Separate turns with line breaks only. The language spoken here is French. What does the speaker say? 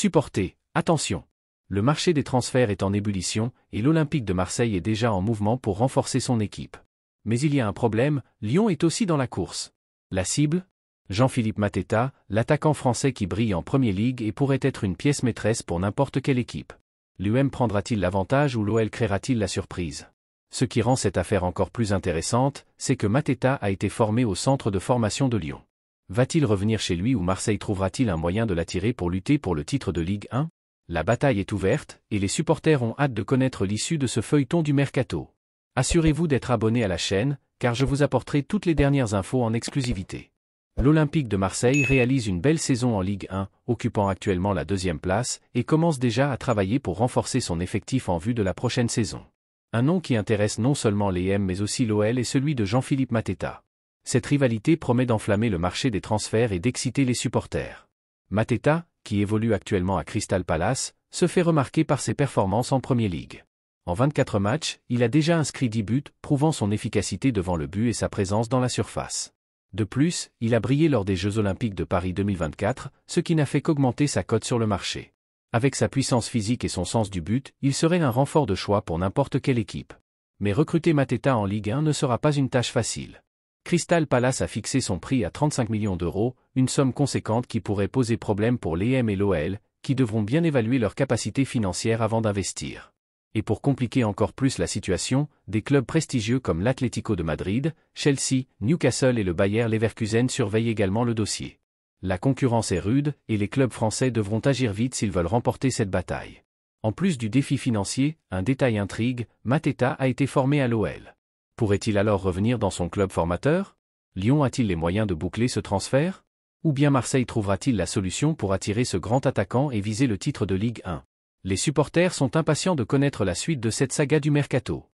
Supporters, attention! Le marché des transferts est en ébullition et l'Olympique de Marseille est déjà en mouvement pour renforcer son équipe. Mais il y a un problème, Lyon est aussi dans la course. La cible? Jean-Philippe Mateta, l'attaquant français qui brille en Premier League et pourrait être une pièce maîtresse pour n'importe quelle équipe. L'UM prendra-t-il l'avantage ou l'OL créera-t-il la surprise? Ce qui rend cette affaire encore plus intéressante, c'est que Mateta a été formé au centre de formation de Lyon. Va-t-il revenir chez lui ou Marseille trouvera-t-il un moyen de l'attirer pour lutter pour le titre de Ligue 1? La bataille est ouverte, et les supporters ont hâte de connaître l'issue de ce feuilleton du mercato. Assurez-vous d'être abonné à la chaîne, car je vous apporterai toutes les dernières infos en exclusivité. L'Olympique de Marseille réalise une belle saison en Ligue 1, occupant actuellement la 2e place, et commence déjà à travailler pour renforcer son effectif en vue de la prochaine saison. Un nom qui intéresse non seulement les M mais aussi l'OL est celui de Jean-Philippe Mateta. Cette rivalité promet d'enflammer le marché des transferts et d'exciter les supporters. Mateta, qui évolue actuellement à Crystal Palace, se fait remarquer par ses performances en Premier League. En 24 matchs, il a déjà inscrit 10 buts, prouvant son efficacité devant le but et sa présence dans la surface. De plus, il a brillé lors des Jeux Olympiques de Paris 2024, ce qui n'a fait qu'augmenter sa cote sur le marché. Avec sa puissance physique et son sens du but, il serait un renfort de choix pour n'importe quelle équipe. Mais recruter Mateta en Ligue 1 ne sera pas une tâche facile. Crystal Palace a fixé son prix à 35 millions d'euros, une somme conséquente qui pourrait poser problème pour l'EM et l'OL, qui devront bien évaluer leur capacité financière avant d'investir. Et pour compliquer encore plus la situation, des clubs prestigieux comme l'Atlético de Madrid, Chelsea, Newcastle et le Bayer Leverkusen surveillent également le dossier. La concurrence est rude, et les clubs français devront agir vite s'ils veulent remporter cette bataille. En plus du défi financier, un détail intrigue, Mateta a été formé à l'OL. Pourrait-il alors revenir dans son club formateur? Lyon a-t-il les moyens de boucler ce transfert? Ou bien Marseille trouvera-t-il la solution pour attirer ce grand attaquant et viser le titre de Ligue 1? Les supporters sont impatients de connaître la suite de cette saga du mercato.